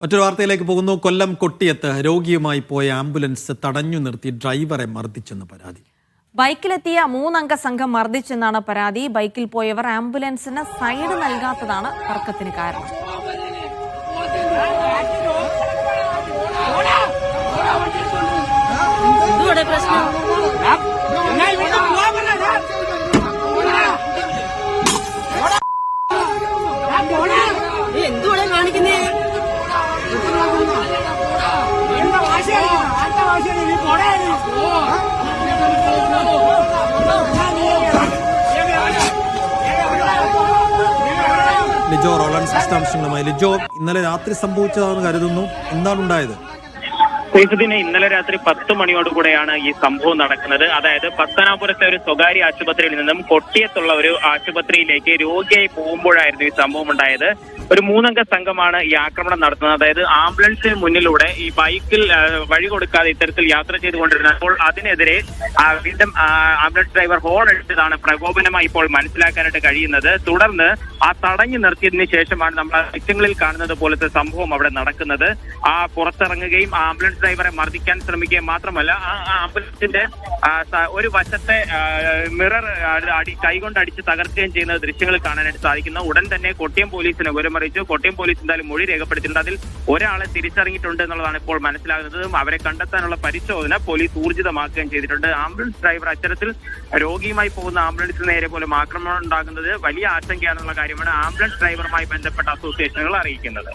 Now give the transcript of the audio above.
മറ്റൊരു വാർത്തയിലേക്ക് പോകുന്നു. കൊല്ലം കൊട്ടിയത്ത് രോഗിയുമായി പോയ ആംബുലൻസ് തടഞ്ഞു നിർത്തി ഡ്രൈവറെ മർദ്ദിച്ചെന്ന് പരാതി. ബൈക്കിലെത്തിയ 3 അംഗ സംഘം മർദ്ദിച്ചെന്നാണ് പരാതി. ബൈക്കിൽ പോയവർ ആംബുലൻസിന് സൈഡ് നൽകാത്തതാണ് തർക്കത്തിന് കാരണം. ലിജോ റോളൻസ് വിശദാംശങ്ങളുമായി. ലിജോ, ഇന്നലെ രാത്രി സംഭവിച്ചതാണെന്ന് കരുതുന്നു, എന്താണ് ഉണ്ടായത്? ഇന്നലെ രാത്രി 10 മണിയോടുകൂടെയാണ് ഈ സംഭവം നടക്കുന്നത്. അതായത് പത്തനാപുരത്തെ ഒരു സ്വകാര്യ ആശുപത്രിയിൽ നിന്നും കൊട്ടിയത്തുള്ള ഒരു ആശുപത്രിയിലേക്ക് രോഗിയായി പോകുമ്പോഴായിരുന്നു ഈ സംഭവം ഉണ്ടായത്. ഒരു 3 അംഗ സംഘമാണ് ഈ ആക്രമണം നടത്തുന്നത്. അതായത് ആംബുലൻസിന് മുന്നിലൂടെ ഈ ബൈക്കിൽ വഴി കൊടുക്കാതെ ഇത്തരത്തിൽ യാത്ര ചെയ്തുകൊണ്ടിരുന്നത്. അപ്പോൾ അതിനെതിരെ വീണ്ടും ആംബുലൻസ് ഡ്രൈവർ ഹോൺ അടിച്ചതാണ് പ്രകോപനമായി ഇപ്പോൾ മനസ്സിലാക്കാനായിട്ട് കഴിയുന്നത്. തുടർന്ന് ആ തടഞ്ഞു നിർത്തിയതിനു ശേഷമാണ് നമ്മൾ ദൃശ്യങ്ങളിൽ കാണുന്നത് പോലത്തെ സംഭവം അവിടെ നടക്കുന്നത്. ആ പുറത്തിറങ്ങുകയും ആംബുലൻസ് ഡ്രൈവറെ മർദ്ദിക്കാൻ ശ്രമിക്കുകയും മാത്രമല്ല ആ ആംബുലൻസിന്റെ ഒരു വശത്തെ മിറർ കൈകൊണ്ട് അടിച്ച് തകർക്കുകയും ചെയ്യുന്ന ദൃശ്യങ്ങളിൽ കാണാനായിട്ട് സാധിക്കുന്നു. ഉടൻ തന്നെ കൊട്ടിയം പോലീസിനെ വിവരമറിയിച്ചു. കൊട്ടിയം പോലീസ് എന്തായാലും മൊഴി രേഖപ്പെടുത്തിയിട്ടുണ്ട്. അതിൽ ഒരാളെ തിരിച്ചറിഞ്ഞിട്ടുണ്ട് എന്നുള്ളതാണ് ഇപ്പോൾ മനസ്സിലാകുന്നത്. അവരെ കണ്ടെത്താനുള്ള പരിശോധന പോലീസ് ഊർജിതമാക്കുകയും ചെയ്തിട്ടുണ്ട്. ആംബുലൻസ് ഡ്രൈവർ അത്തരത്തിൽ രോഗിയുമായി പോകുന്ന ആംബുലൻസിന് നേരെ പോലും ആക്രമണം ഉണ്ടാകുന്നത് വലിയ ആശങ്കയാണെന്നുള്ള കാര്യമാണ് ആംബുലൻസ് ഡ്രൈവറുമായി ബന്ധപ്പെട്ട അസോസിയേഷനുകൾ അറിയിക്കുന്നത്.